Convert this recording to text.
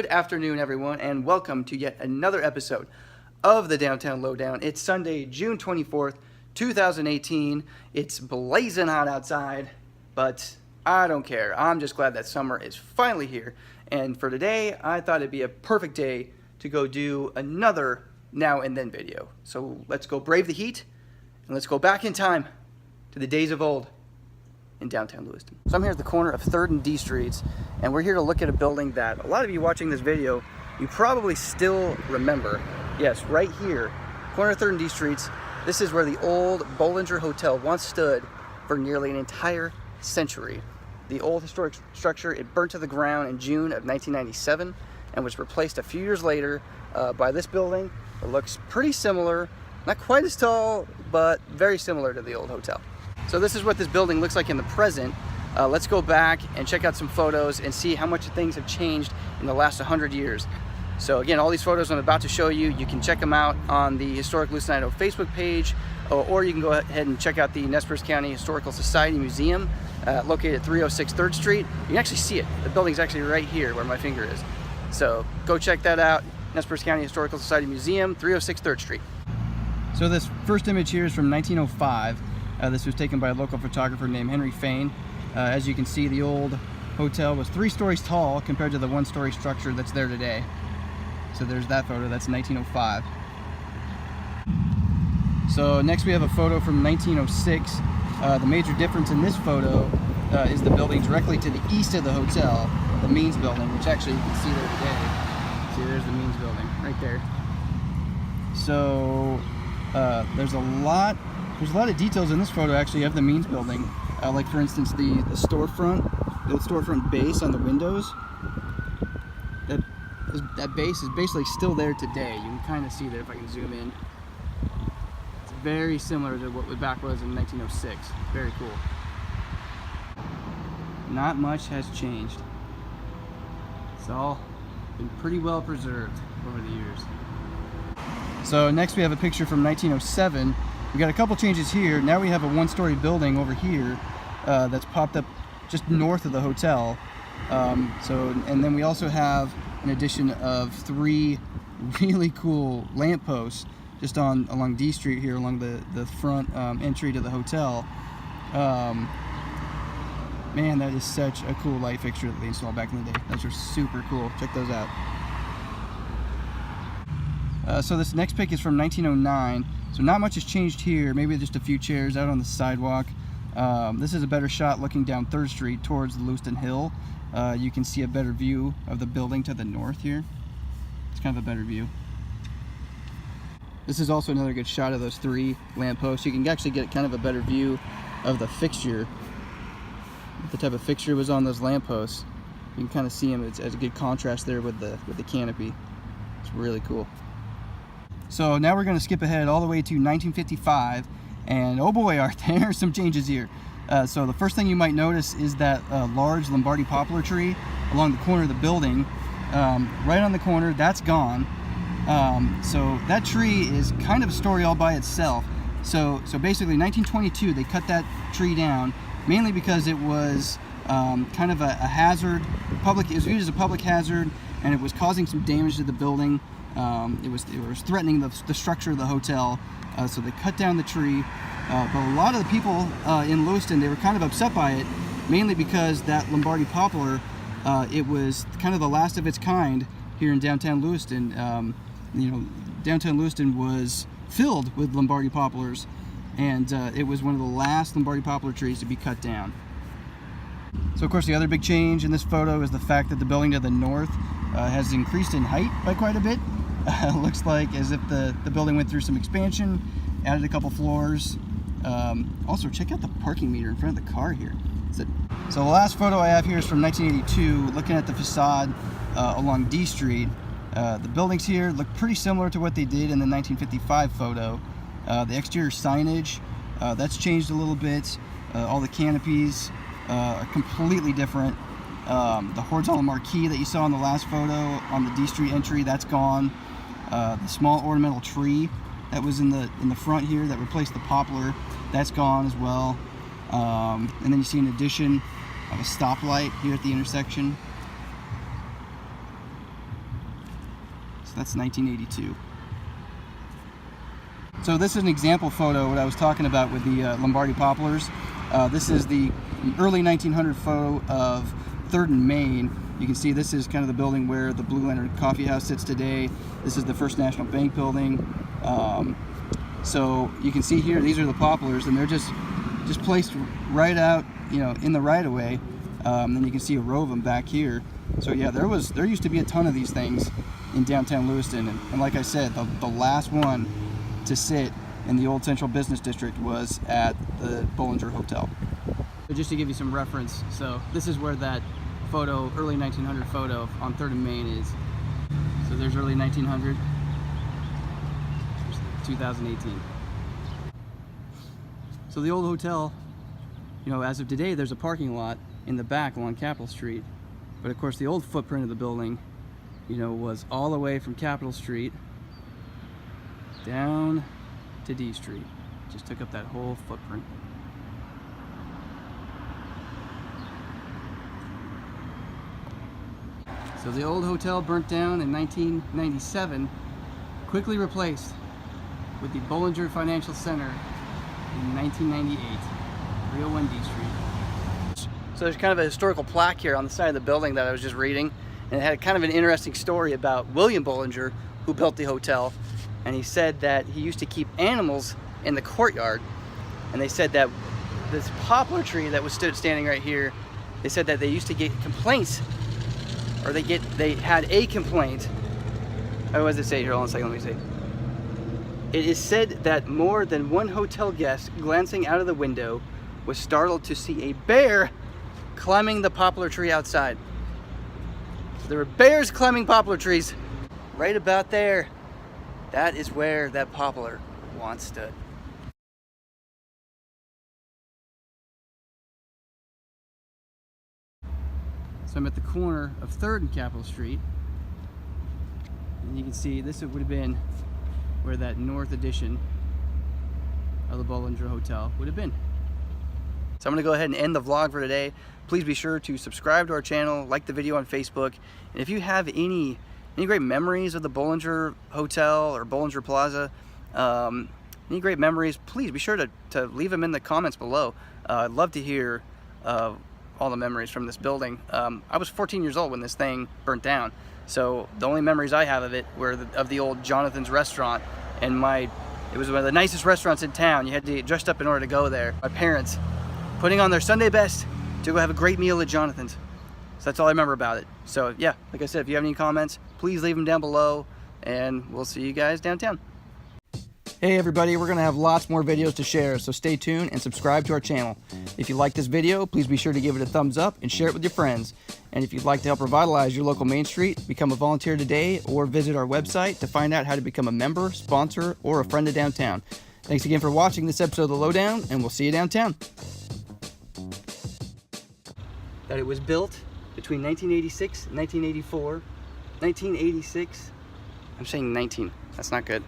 afternoon, everyone, and welcome to yet another episode of the Downtown Lowdown. It's Sunday, June 24th, 2018. It's blazing hot outside, but I don't care. I'm just glad that summer is finally here. And for today, I thought it'd be a perfect day to go do another Now and Then video. So let's go brave the heat, and let's go back in time to the days of old in downtown Lewiston. So I'm here at the corner of 3rd and D Streets, and we're here to look at a building that a lot of you watching this video, you probably still remember. Yes, right here, corner of 3rd and D Streets, this is where the old Bollinger Hotel once stood for nearly an entire century. The old historic structure, it burnt to the ground in June of 1997 and was replaced a few years later by this building. It looks pretty similar, not quite as tall, but very similar to the old hotel. So this is what this building looks like in the present. Let's go back and check out some photos and see how much things have changed in the last 100 years. So again, all these photos I'm about to show you, you can check them out on the Historic Lewiston, Idaho Facebook page, or you can go ahead and check out the Nez Perce County Historical Society Museum, located at 306 3rd Street. You can actually see it. The building's actually right here where my finger is. So go check that out, Nez Perce County Historical Society Museum, 306 3rd Street. So this first image here is from 1905. This was taken by a local photographer named Henry Fain. As you can see, the old hotel was 3 stories tall compared to the 1-story structure that's there today. So there's that photo, that's 1905. So next we have a photo from 1906. The major difference in this photo is the building directly to the east of the hotel, the Means building, which actually you can see there today. See, there's the Means building right there. So there's a lot of details in this photo actually of the Means building. Like for instance, the storefront, the old storefront base on the windows. That base is basically still there today. You can kind of see that if I can zoom in. It's very similar to what the back was in 1906. Very cool. Not much has changed. It's all been pretty well preserved over the years. So next we have a picture from 1907. We got a couple changes here. Now we have a 1-story building over here that's popped up just north of the hotel. And then we also have an addition of 3 really cool lampposts just along D Street here, along the front entry to the hotel. Man, that is such a cool light fixture that they installed back in the day. Those are super cool. Check those out. So this next pic is from 1909. So not much has changed here. Maybe just a few chairs out on the sidewalk. This is a better shot looking down 3rd Street towards the Lewiston Hill. You can see a better view of the building to the north here. It's kind of a better view. This is also another good shot of those 3 lampposts. You can actually get kind of a better view of the fixture. The type of fixture was on those lampposts. You can kind of see them. It's a good contrast there with the canopy. It's really cool. So now we're going to skip ahead all the way to 1955, and oh boy, are there some changes here. So the first thing you might notice is that large Lombardy poplar tree along the corner of the building. Right on the corner, that's gone. So that tree is kind of a story all by itself. So basically in 1922 they cut that tree down, mainly because it was kind of a hazard. It was used as a public hazard, and it was causing some damage to the building. It was threatening the structure of the hotel, so they cut down the tree. But a lot of the people in Lewiston, they were kind of upset by it, mainly because that Lombardy poplar, it was kind of the last of its kind here in downtown Lewiston. Downtown Lewiston was filled with Lombardy poplars, and it was one of the last Lombardy poplar trees to be cut down. So of course the other big change in this photo is the fact that the building to the north has increased in height by quite a bit. Looks like as if the building went through some expansion, added a couple floors. Also check out the parking meter in front of the car here. So the last photo I have here is from 1982, looking at the facade along D Street. The buildings here look pretty similar to what they did in the 1955 photo. The exterior signage, that's changed a little bit. All the canopies are completely different. The horizontal marquee that you saw in the last photo on the D Street entry, that's gone. The small ornamental tree that was in the front here that replaced the poplar, that's gone as well. And then you see an addition of a stoplight here at the intersection. That's 1982. So this is an example photo, what I was talking about with the Lombardi poplars. This is the early 1900 photo of 3rd and Main. You can see this is kind of the building where the Blue Lantern Coffee House sits today. This is the First National Bank building. So you can see here, these are the poplars, and they're just placed right out, you know, in the right-of-way. Then you can see a row of them back here. So yeah, there used to be a ton of these things in downtown Lewiston, and like I said, the last one to sit in the old Central Business District was at the Bollinger Hotel. So just to give you some reference, so this is where that photo, early 1900 photo on 3rd and Main is. So there's early 1900, there's 2018. So the old hotel, you know, as of today, there's a parking lot in the back along Capitol Street. But of course the old footprint of the building, you know, was all the way from Capitol Street down to D Street. Just took up that whole footprint. So the old hotel burnt down in 1997, quickly replaced with the Bollinger Financial Center in 1998, 301 D Street. So there's kind of a historical plaque here on the side of the building that I was just reading, and it had kind of an interesting story about William Bollinger, who built the hotel. And he said that he used to keep animals in the courtyard, and they said that this poplar tree that was standing right here, they said that they used to get complaints, or they had a complaint. Oh, what does it say here? Hold on a second, let me see. It is said that more than one hotel guest glancing out of the window was startled to see a bear climbing the poplar tree outside. So there were bears climbing poplar trees right about there. That is where that poplar once stood. So I'm at the corner of 3rd and Capitol Street, and you can see this would have been where that north addition of the Bollinger Hotel would have been. So I'm going to go ahead and end the vlog for today. Please be sure to subscribe to our channel, like the video on Facebook, and if you have any great memories of the Bollinger Hotel or Bollinger Plaza, any great memories, please be sure to leave them in the comments below. I'd love to hear all the memories from this building. I was 14 years old when this thing burnt down, so the only memories I have of it were of the old Jonathan's restaurant, and it was one of the nicest restaurants in town. You had to get dressed up in order to go there. My parents putting on their Sunday best to go have a great meal at Jonathan's. So that's all I remember about it. So yeah, like I said, if you have any comments, please leave them down below, and we'll see you guys downtown. Hey everybody, we're gonna have lots more videos to share, so stay tuned and subscribe to our channel. If you like this video, please be sure to give it a thumbs up and share it with your friends. And if you'd like to help revitalize your local Main Street, become a volunteer today or visit our website to find out how to become a member, sponsor, or a friend of downtown. Thanks again for watching this episode of The Lowdown, and we'll see you downtown. That it was built between 1986 and 1984. 1986, I'm saying 19, that's not good.